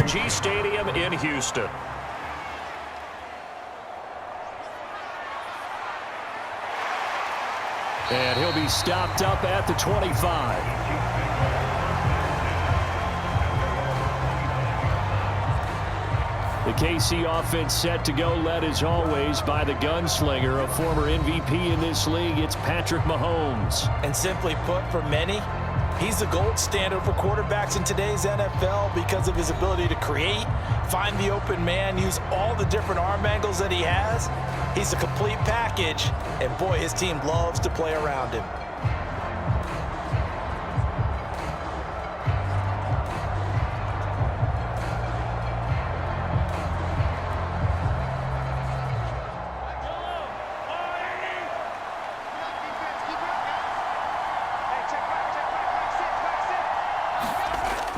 NRG Stadium in Houston. And he'll be stopped up at the 25. The KC offense set to go, led as always by the gunslinger, a former MVP in this league. It's Patrick Mahomes. And simply put, for many, he's the gold standard for quarterbacks in today's NFL because of his ability to create, find the open man, use all the different arm angles that he has. He's a complete package, and boy, his team loves to play around him.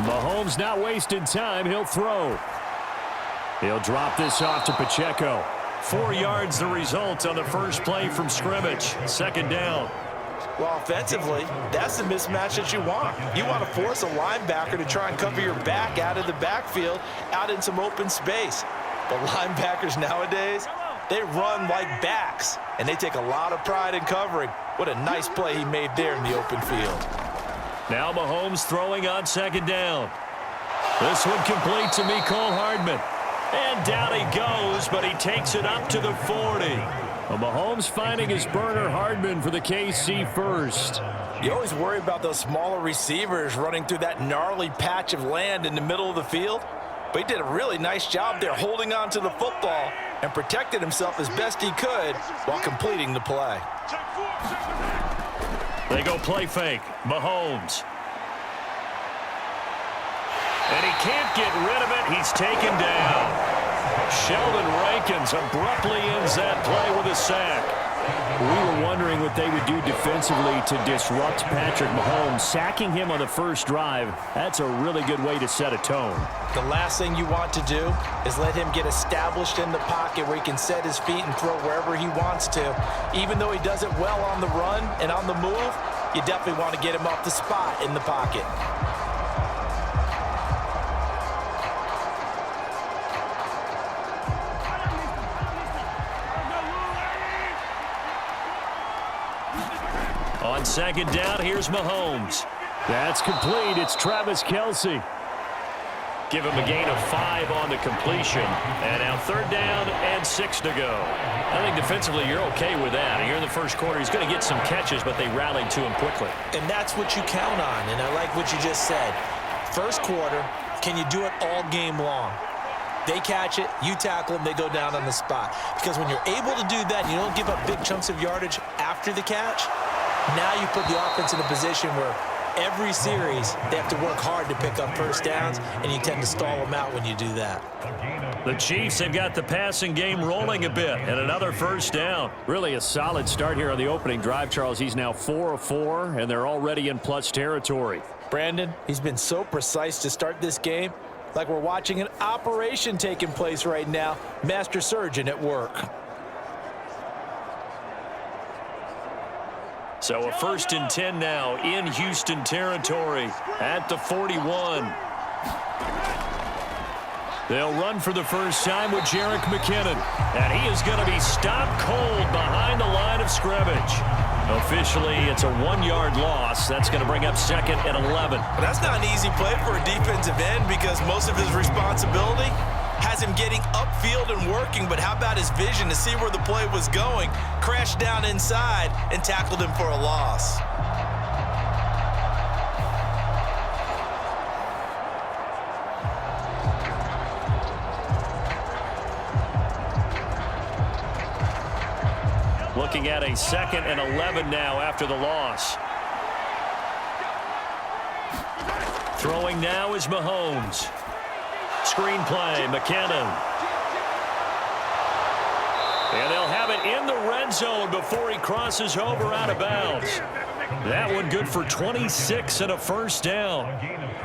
Mahomes not wasting time. He'll throw. He'll drop this off to Pacheco. 4 yards the result on the first play from scrimmage. Second down. Well, offensively, that's the mismatch that you want. You want to force a linebacker to try and cover your back out of the backfield, out in some open space. But linebackers nowadays, they run like backs, and they take a lot of pride in covering. What a nice play he made there in the open field. Now Mahomes throwing on second down. This one complete to Mecole Hardman. And down he goes, but he takes it up to the 40. Well, Mahomes finding his burner Hardman for the KC first. You always worry about those smaller receivers running through that gnarly patch of land in the middle of the field. But he did a really nice job there holding on to the football and protected himself as best he could while completing the play. They go play fake. Mahomes. And he can't get rid of it. He's taken down. Sheldon Rankins abruptly ends that play with a sack. We were wondering what they would do defensively to disrupt Patrick Mahomes. Sacking him on the first drive, that's a really good way to set a tone. The last thing you want to do is let him get established in the pocket where he can set his feet and throw wherever he wants to. Even though he does it well on the run and on the move, you definitely want to get him off the spot in the pocket. On second down, here's Mahomes. That's complete. It's Travis Kelce. Give him a gain of 5 on the completion. And now third down and 6 to go. I think defensively you're okay with that. Here in the first quarter, he's going to get some catches, but they rallied to him quickly. And that's what you count on, and I like what you just said. First quarter, can you do it all game long? They catch it, you tackle them, they go down on the spot. Because when you're able to do that and you don't give up big chunks of yardage after the catch, now you put the offense in a position where every series they have to work hard to pick up first downs, and you tend to stall them out when you do that. The Chiefs have got the passing game rolling a bit, and another first down. Really a solid start here on the opening drive, Charles. He's now 4 of 4, and they're already in plus territory. Brandon, he's been so precise to start this game, like we're watching an operation taking place right now. Master surgeon at work. So a 1st and 10 now in Houston territory at the 41. They'll run for the first time with Jerick McKinnon. And he is going to be stopped cold behind the line of scrimmage. Officially, it's a 1-yard loss. That's going to bring up 2nd and 11. But that's not an easy play for a defensive end because most of his responsibility has him getting upfield and working, but how about his vision to see where the play was going, crashed down inside, and tackled him for a loss. Looking at a 2nd and 11 now after the loss. Throwing now is Mahomes. Screen play, McKinnon. And they'll have it in the red zone before he crosses over out of bounds. That one good for 26 and a first down.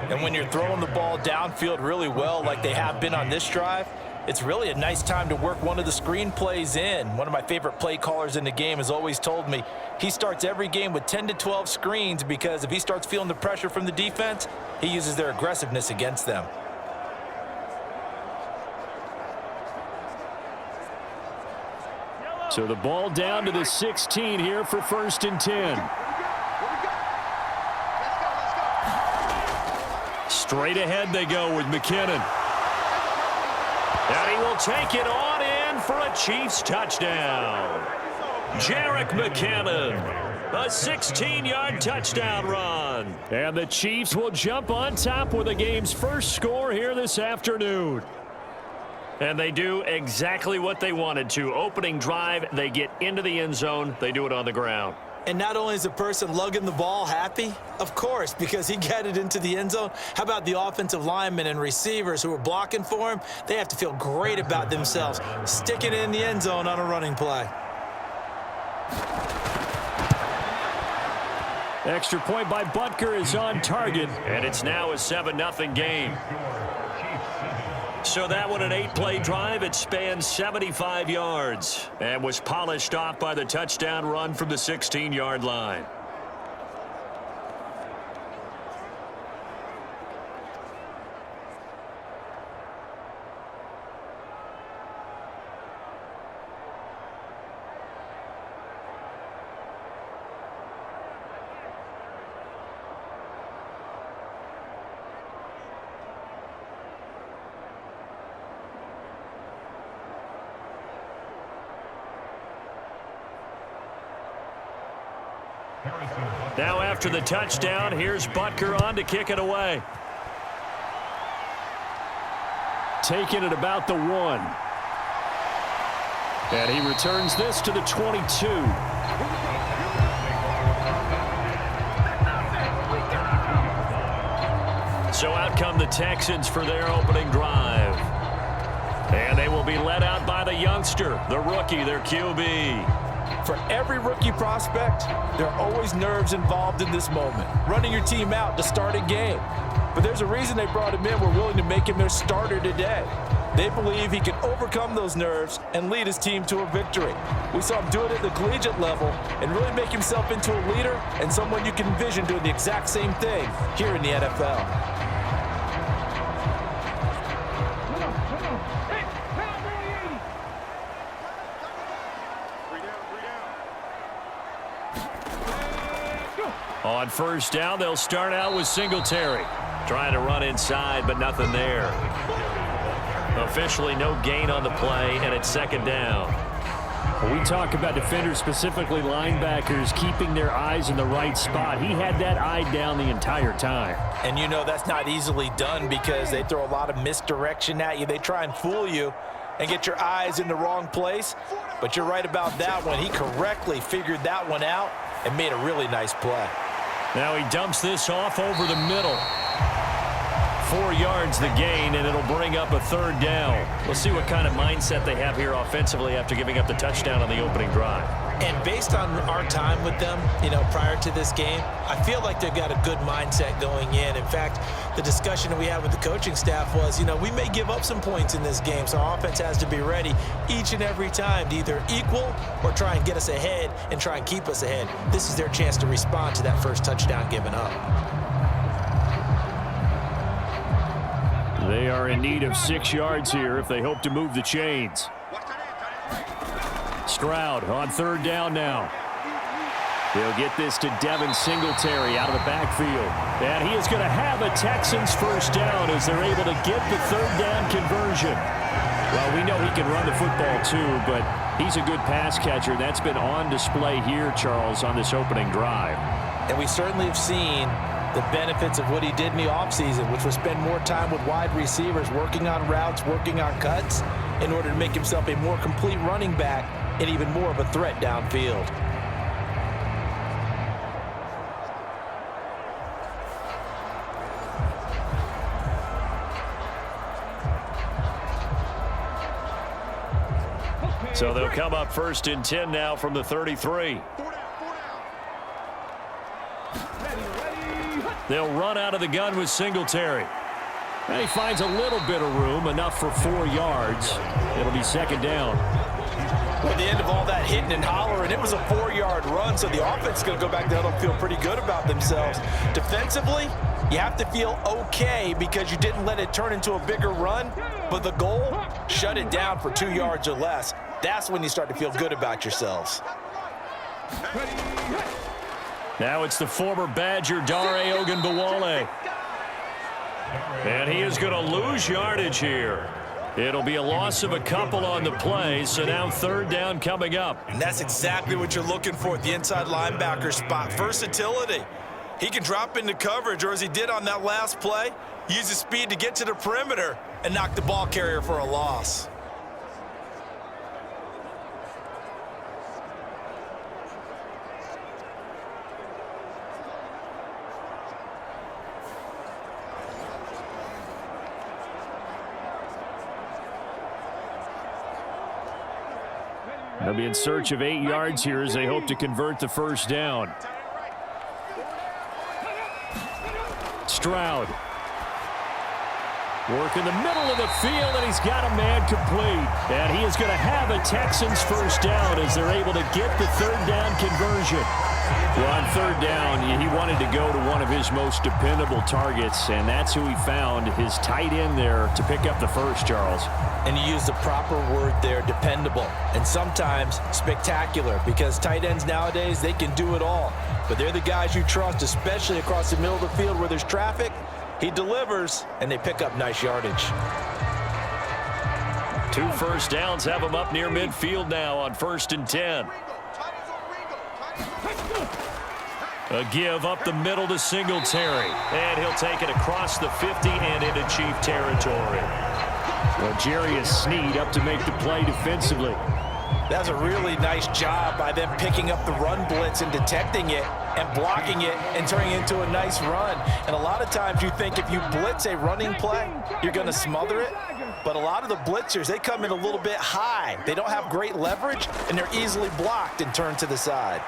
And when you're throwing the ball downfield really well like they have been on this drive, it's really a nice time to work one of the screen plays in. One of my favorite play callers in the game has always told me he starts every game with 10 to 12 screens because if he starts feeling the pressure from the defense, he uses their aggressiveness against them. So the ball down to the 16 here for 1st and 10. Straight ahead they go with McKinnon. And he will take it on in for a Chiefs touchdown. Jerick McKinnon, a 16-yard touchdown run. And the Chiefs will jump on top with the game's first score here this afternoon. And they do exactly what they wanted to. Opening drive, they get into the end zone. They do it on the ground. And not only is the person lugging the ball happy, of course, because he got it into the end zone. How about the offensive linemen and receivers who are blocking for him? They have to feel great about themselves, sticking it in the end zone on a running play. Extra point by Butker is on target, and it's now a 7-0 game. So that one, an 8-play drive. It spans 75 yards and was polished off by the touchdown run from the 16-yard line. Now after the touchdown, here's Butker on to kick it away. Taking it about the 1. And he returns this to the 22. So out come the Texans for their opening drive. And they will be led out by the youngster, the rookie, their QB. For every rookie prospect, there are always nerves involved in this moment. Running your team out to start a game. But there's a reason they brought him in. We're willing to make him their starter today. They believe he can overcome those nerves and lead his team to a victory. We saw him do it at the collegiate level and really make himself into a leader and someone you can envision doing the exact same thing here in the NFL. On first down, they'll start out with Singletary. Trying to run inside, but nothing there. Officially no gain on the play, and it's 2nd down. When we talk about defenders, specifically linebackers, keeping their eyes in the right spot. He had that eye down the entire time. And you know that's not easily done because they throw a lot of misdirection at you. They try and fool you and get your eyes in the wrong place. But you're right about that one. He correctly figured that one out and made a really nice play. Now he dumps this off over the middle. 4 yards the gain, and it'll bring up a 3rd down. We'll see what kind of mindset they have here offensively after giving up the touchdown on the opening drive. And based on our time with them, prior to this game, I feel like they've got a good mindset going in. In fact, the discussion that we had with the coaching staff was, we may give up some points in this game, so our offense has to be ready each and every time to either equal or try and get us ahead and try and keep us ahead. This is their chance to respond to that first touchdown given up. They are in need of 6 yards here if they hope to move the chains. Stroud on 3rd down now. They'll get this to Devin Singletary out of the backfield. And he is going to have a Texans first down as they're able to get the 3rd down conversion. Well, we know he can run the football too, but he's a good pass catcher. That's been on display here, Charles, on this opening drive. And we certainly have seen the benefits of what he did in the offseason, which was spend more time with wide receivers, working on routes, working on cuts, in order to make himself a more complete running back and even more of a threat downfield. So they'll come up 1st and 10 now from the 33. They'll run out of the gun with Singletary. And he finds a little bit of room, enough for 4 yards. It'll be 2nd down. Well, at the end of all that hitting and hollering, it was a 4-yard run, so the offense is going to go back there and feel pretty good about themselves. Defensively, you have to feel okay because you didn't let it turn into a bigger run, but the goal, shut it down for 2 yards or less. That's when you start to feel good about yourselves. Now it's the former Badger, Dare Ogunbowale. And he is going to lose yardage here. It'll be a loss of a couple on the play, so now third down coming up. And that's exactly what you're looking for at the inside linebacker spot. Versatility. He can drop into coverage, or as he did on that last play, use his speed to get to the perimeter and knock the ball carrier for a loss. They'll be in search of 8 yards here as they hope to convert the first down. Stroud. Work in the middle of the field, and he's got a man complete. And he is going to have a Texans first down as they're able to get the third down conversion. Well, on third down, he wanted to go to one of his most dependable targets, and that's who he found, his tight end there, to pick up the first, Charles. And you use the proper word there, dependable, and sometimes spectacular, because tight ends nowadays, they can do it all. But they're the guys you trust, especially across the middle of the field where there's traffic. He delivers, and they pick up nice yardage. 2 first downs have him up near midfield now on 1st and 10. A give up the middle to Singletary. And he'll take it across the 50 and into Chief territory. Well, Jarius Sneed up to make the play defensively. That's a really nice job by them picking up the run blitz and detecting it and blocking it and turning it into a nice run. And a lot of times you think if you blitz a running play, you're going to smother it. But a lot of the blitzers, they come in a little bit high. They don't have great leverage, and they're easily blocked and turned to the side.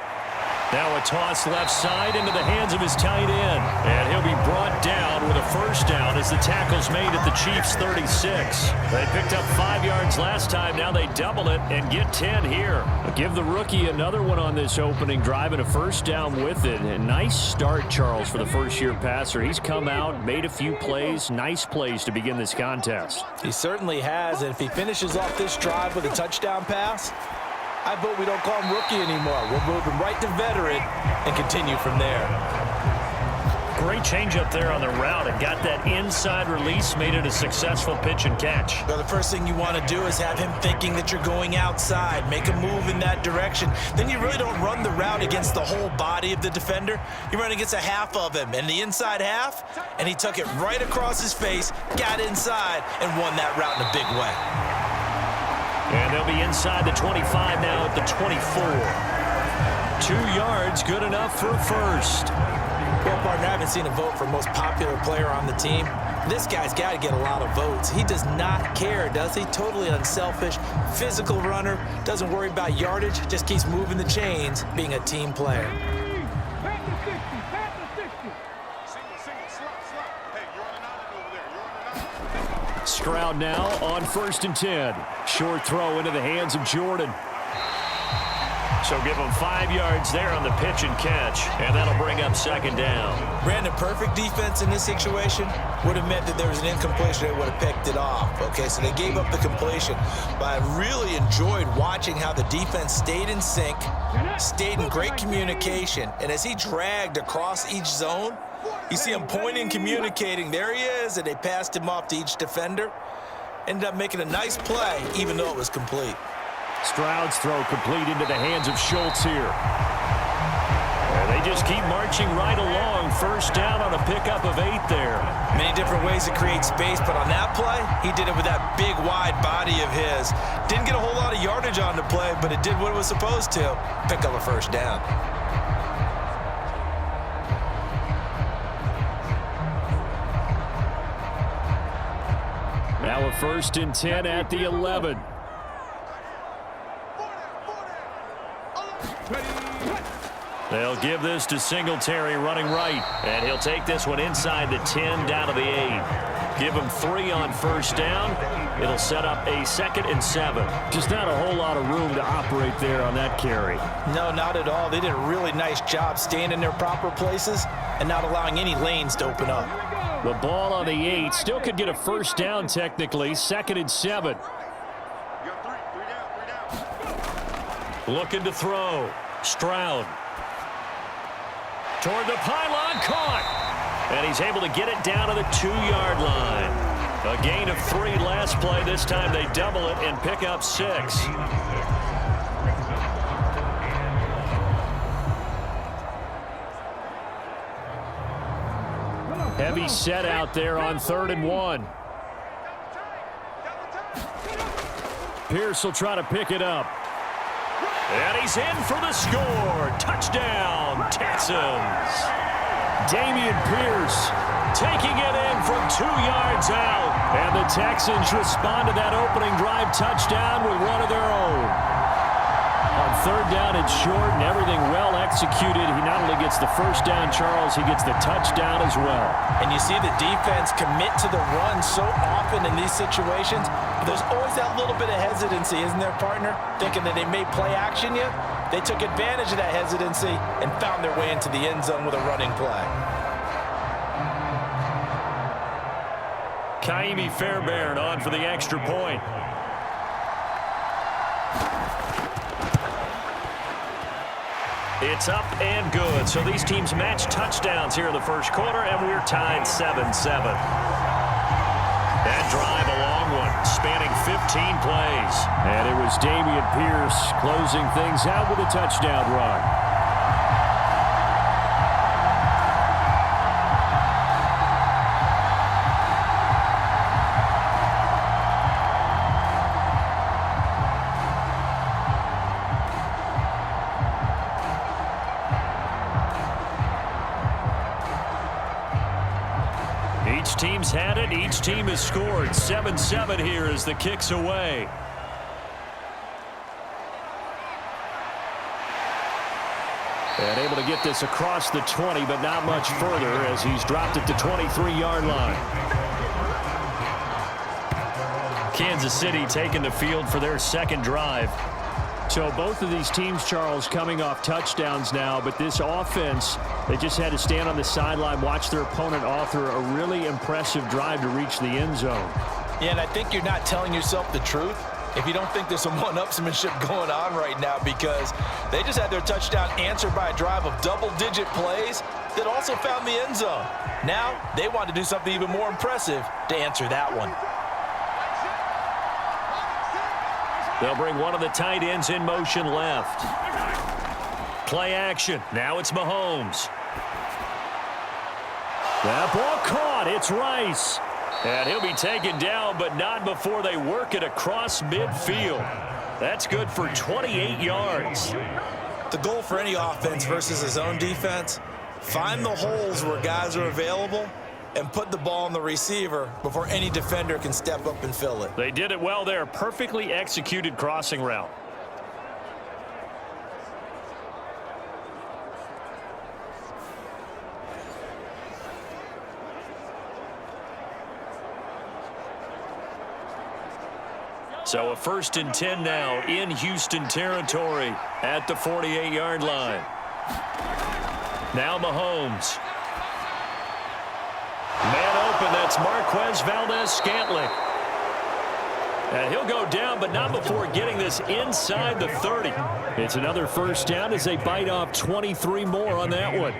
Now a toss left side into the hands of his tight end. And he'll be brought down with a first down as the tackle's made at the Chiefs' 36. They picked up 5 yards last time. Now they double it and get 10 here. Give the rookie another one on this opening drive and a first down with it. A nice start, Charles, for the first-year passer. He's come out, made a few plays, nice plays to begin this contest. He certainly has, and if he finishes off this drive with a touchdown pass, I vote we don't call him rookie anymore. We'll move him right to veteran and continue from there. Great change up there on the route and got that inside release, made it a successful pitch and catch. Well, the first thing you want to do is have him thinking that you're going outside, make a move in that direction. Then you really don't run the route against the whole body of the defender. You run against a half of him, and the inside half, and he took it right across his face, got inside, and won that route in a big way. And they'll be inside the 25 now at the 24. 2 yards, good enough for a first. Well, partner, I haven't seen a vote for most popular player on the team. This guy's got to get a lot of votes. He does not care, does he? Totally unselfish, physical runner, doesn't worry about yardage, just keeps moving the chains, being a team player. Stroud now on 1st and 10. Short throw into the hands of Jordan. So give him 5 yards there on the pitch and catch, and that'll bring up second down. Brandon, perfect defense in this situation would have meant that there was an incompletion. They would have picked it off. Okay, so they gave up the completion. But I really enjoyed watching how the defense stayed in sync, stayed in great communication, and as he dragged across each zone, you see him pointing, communicating. There he is, and they passed him off to each defender. Ended up making a nice play, even though it was complete. Stroud's throw complete into the hands of Schultz here. And they just keep marching right along. First down on a pickup of 8 there. Many different ways to create space, but on that play, he did it with that big, wide body of his. Didn't get a whole lot of yardage on the play, but it did what it was supposed to. Pick up a first down. Now a 1st and 10 at the 11. They'll give this to Singletary running right. And he'll take this one inside the 10 down to the 8. Give him 3 on first down. It'll set up a 2nd and 7. Just not a whole lot of room to operate there on that carry. No, not at all. They did a really nice job staying in their proper places and not allowing any lanes to open up. The ball on the 8. Still could get a first down technically. 2nd and 7. Looking to throw. Stroud. Toward the pylon, caught. And he's able to get it down to the 2-yard line. A gain of 3 last play. This time they double it and pick up 6. Heavy set out there on 3rd and 1. Pierce will try to pick it up. And he's in for the score. Touchdown, Texans. Dameon Pierce taking it in from 2 yards out. And the Texans respond to that opening drive touchdown with one of their own. On 3rd down and short and everything well executed, he not only gets the first down, Charles, he gets the touchdown as well. And you see the defense commit to the run so often in these situations. But there's always that little bit of hesitancy, isn't there, partner? Thinking that they may play action you. They took advantage of that hesitancy and found their way into the end zone with a running play. Kaimi Fairbairn on for the extra point. It's up and good. So these teams match touchdowns here in the first quarter, and we're tied 7-7. That drive, a long one, spanning 15 plays. And it was Dameon Pierce closing things out with a touchdown run. Each team's had it. Each team has scored. 7-7 here as the kick's away. And able to get this across the 20, but not much further as he's dropped it to 23-yard line. Kansas City taking the field for their second drive. So both of these teams, Charles, coming off touchdowns now, but this offense, they just had to stand on the sideline, watch their opponent author a really impressive drive to reach the end zone. Yeah, and I think you're not telling yourself the truth if you don't think there's some one-upsmanship going on right now, because they just had their touchdown answered by a drive of double-digit plays that also found the end zone. Now they want to do something even more impressive to answer that one. They'll bring one of the tight ends in motion left. Play action. Now it's Mahomes. That ball caught. It's Rice. And he'll be taken down, but not before they work it across midfield. That's good for 28 yards. The goal for any offense versus his own defense, find the holes where guys are available and put the ball on the receiver before any defender can step up and fill it. They did it well there. Perfectly executed crossing route. So a 1st and 10 now in Houston territory at the 48-yard line. Now Mahomes. Man open, that's Marquez Valdez-Scantling. And he'll go down, but not before getting this inside the 30. It's another first down as they bite off 23 more on that one.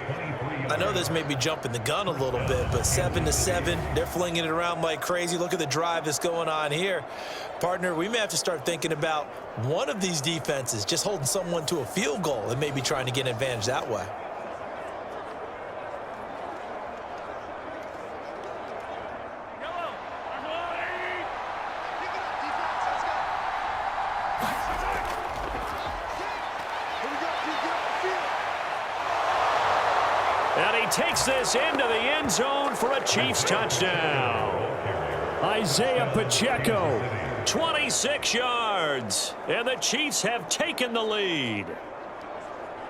I know this may be jumping the gun a little bit, but 7-7, they're flinging it around like crazy. Look at the drive that's going on here. Partner, we may have to start thinking about one of these defenses just holding someone to a field goal and maybe trying to get an advantage that way. And he takes this into the end zone for a Chiefs touchdown. Isaiah Pacheco, 26 yards, and the Chiefs have taken the lead.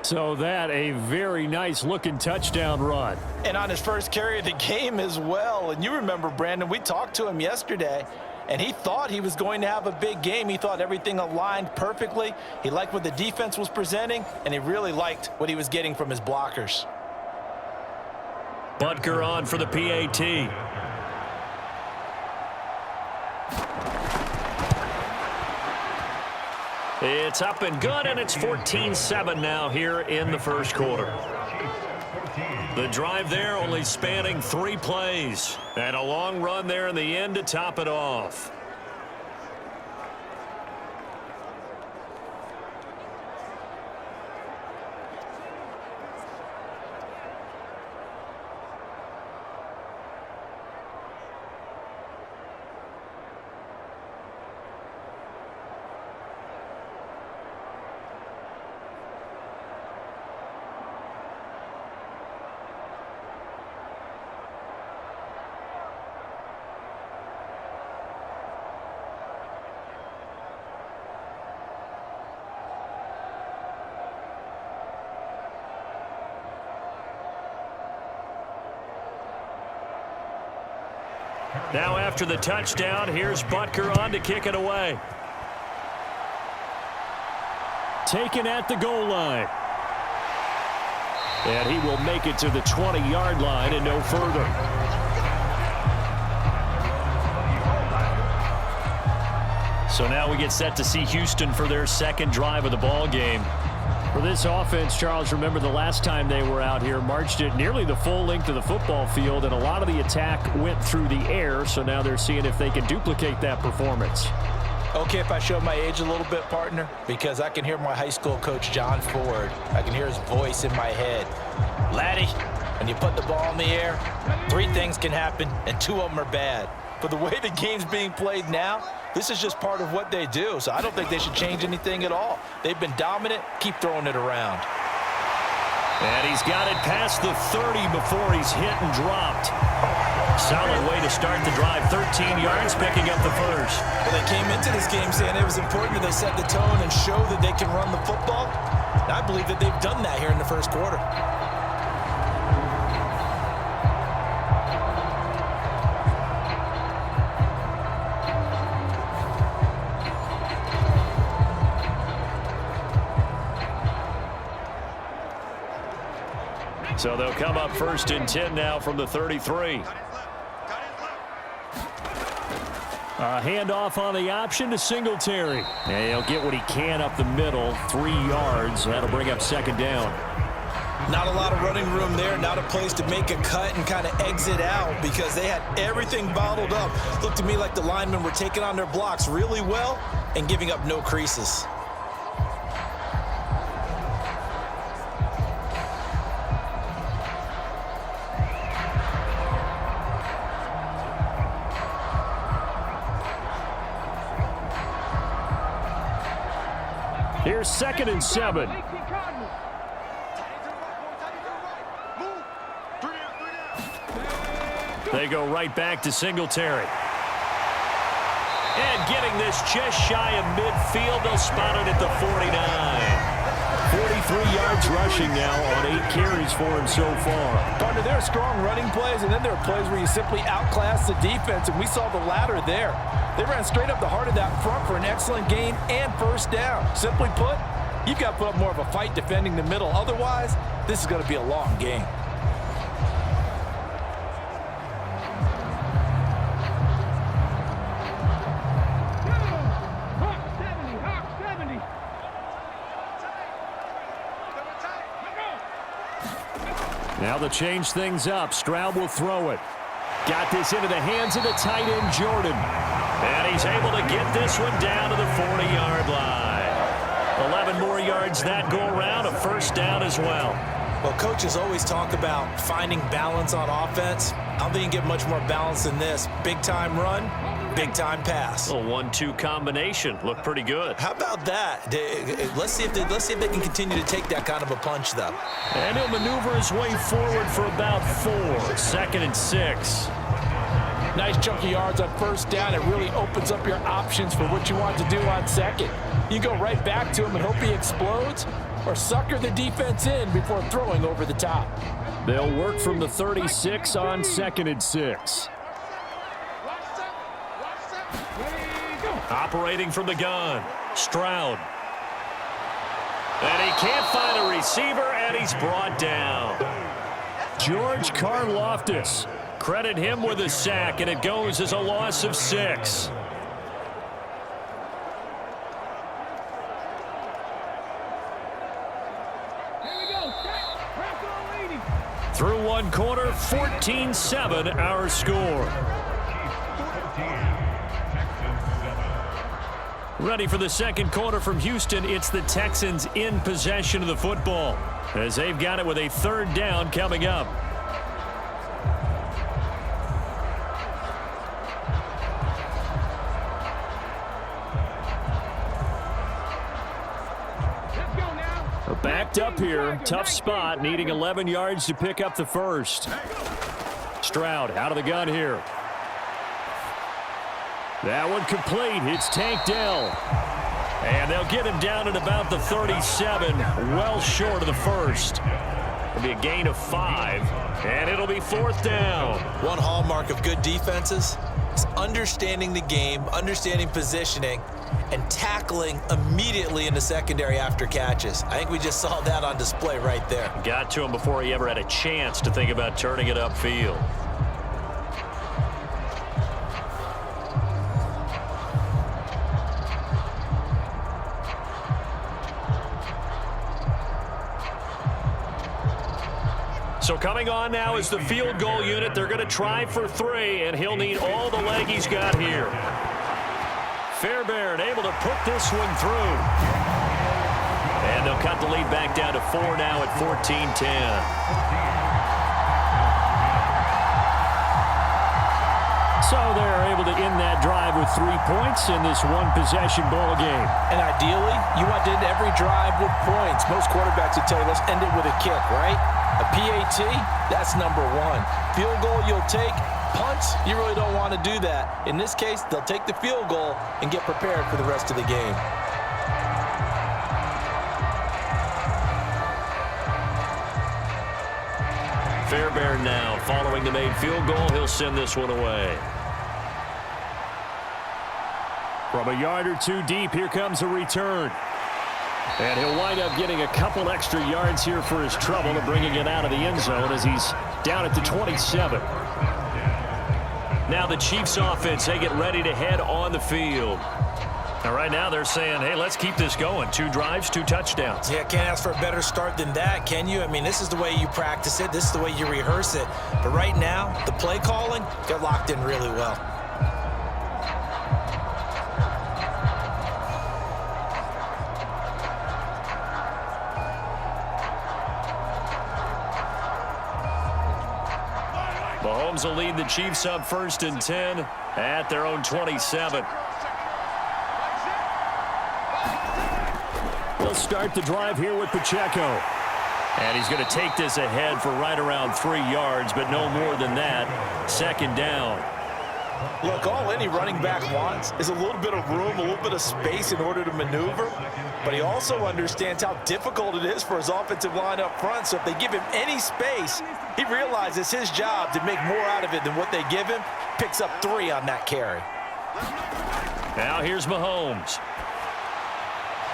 So that a very nice looking touchdown run. And on his first carry of the game as well. And you remember, Brandon, we talked to him yesterday, and he thought he was going to have a big game. He thought everything aligned perfectly. He liked what the defense was presenting, and he really liked what he was getting from his blockers. Butker on for the PAT. It's up and good, and it's 14-7 now here in the first quarter. The drive there only spanning 3 plays, and a long run there in the end to top it off. Now after the touchdown, here's Butker on to kick it away. Taken at the goal line. And he will make it to the 20-yard line and no further. So now we get set to see Houston for their second drive of the ball game. For this offense, Charles, remember the last time they were out here, marched it nearly the full length of the football field, and a lot of the attack went through the air, so now they're seeing if they can duplicate that performance. Okay, if I show my age a little bit, partner, because I can hear my high school coach, John Ford. I can hear his voice in my head. Laddie, when you put the ball in the air, 3 things can happen, and 2 of them are bad. But the way the game's being played now, this is just part of what they do, so I don't think they should change anything at all. They've been dominant. Keep throwing it around. And he's got it past the 30 before he's hit and dropped. Solid way to start the drive. 13 yards, picking up the first. Well, they came into this game saying it was important that they set the tone and show that they can run the football. And I believe that they've done that here in the first quarter. So they'll come up 1st and 10 now from the 33. A handoff on the option to Singletary. And he'll get what he can up the middle, 3 yards. That'll bring up 2nd down. Not a lot of running room there, not a place to make a cut and kind of exit out because they had everything bottled up. Looked to me like the linemen were taking on their blocks really well and giving up no creases. Here's 2nd and 7. They go right back to Singletary. And getting this just shy of midfield, they'll spot it at the 49. 43 yards rushing now on 8 carries for him so far. Partner, there are strong running plays, and then there are plays where you simply outclass the defense, and we saw the latter there. They ran straight up the heart of that front for an excellent gain and 1st down. Simply put, you've got to put up more of a fight defending the middle. Otherwise, this is going to be a long game. Now to change things up, Stroud will throw it. Got this into the hands of the tight end, Jordan. And he's able to get this one down to the 40-yard line. 11 more yards that go around, a 1st down as well. Well, coaches always talk about finding balance on offense. I don't think you can get much more balance than this. Big-time run, big-time pass. A 1-2 combination. Looked pretty good. How about that? Let's see if they can continue to take that kind of a punch, though. And he'll maneuver his way forward for about 4. 2nd and 6. Nice chunky yards on 1st down. It really opens up your options for what you want to do on 2nd. You go right back to him and hope he explodes, or sucker the defense in before throwing over the top. They'll work from the 36 on 2nd and 6. Operating from the gun, Stroud. And he can't find a receiver, and he's brought down. George Karlaftis. Credit him with a sack, and it goes as a loss of 6. one quarter, 14-7 our score. Ready for the second quarter from Houston. It's the Texans in possession of the football as they've got it with a third down coming up. Backed up here. Tough spot. Needing 11 yards to pick up the first. Stroud out of the gun here. That one complete. It's Tank Dell. And they'll get him down at about the 37. Well short of the first. It'll be a gain of 5. And it'll be fourth down. One hallmark of good defenses is understanding the game, understanding positioning, and tackling immediately in the secondary after catches. I think we just saw that on display right there. Got to him before he ever had a chance to think about turning it upfield. So coming on now is the field goal unit. They're going to try for 3, and he'll need all the leg he's got here. Fairbairn able to put this one through. And they'll cut the lead back down to 4 now at 14-10. So they're able to end that drive with 3 points in this one-possession ball game. And ideally, you want to end every drive with points. Most quarterbacks would tell you, let's end it with a kick, right? A PAT, that's number 1. Field goal you'll take. Punts, you really don't want to do that. In this case, they'll take the field goal and get prepared for the rest of the game. Fairbairn now following the made field goal. He'll send this one away. From a yard or 2 deep, here comes a return. And he'll wind up getting a couple extra yards here for his trouble and bringing it out of the end zone as he's down at the 27. Now the Chiefs offense, they get ready to head on the field. And right now they're saying, hey, let's keep this going. 2 drives, 2 touchdowns. Yeah, can't ask for a better start than that, can you? I mean, this is the way you practice it. This is the way you rehearse it. But right now, the play calling, they're locked in really well. Mahomes will lead the Chiefs up 1st and 10 at their own 27. They'll start the drive here with Pacheco. And he's going to take this ahead for right around 3 yards, but no more than that. 2nd down. Look, all any running back wants is a little bit of room, a little bit of space in order to maneuver. But he also understands how difficult it is for his offensive line up front. So if they give him any space, he realizes his job to make more out of it than what they give him. Picks up 3 on that carry. Now here's Mahomes.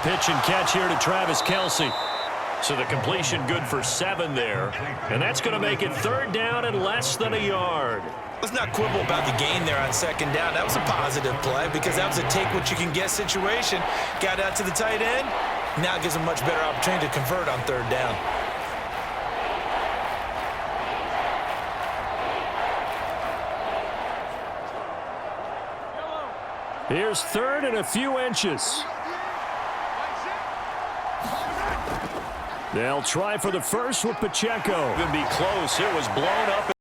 Pitch and catch here to Travis Kelce. So the completion good for 7 there. And that's going to make it 3rd down and less than a yard. Let's not quibble about the gain there on 2nd down. That was a positive play because that was a take-what-you-can-get situation. Got out to the tight end. Now gives him much better opportunity to convert on 3rd down. Here's 3rd and a few inches. They'll try for the first with Pacheco. Going to be close. It was blown up.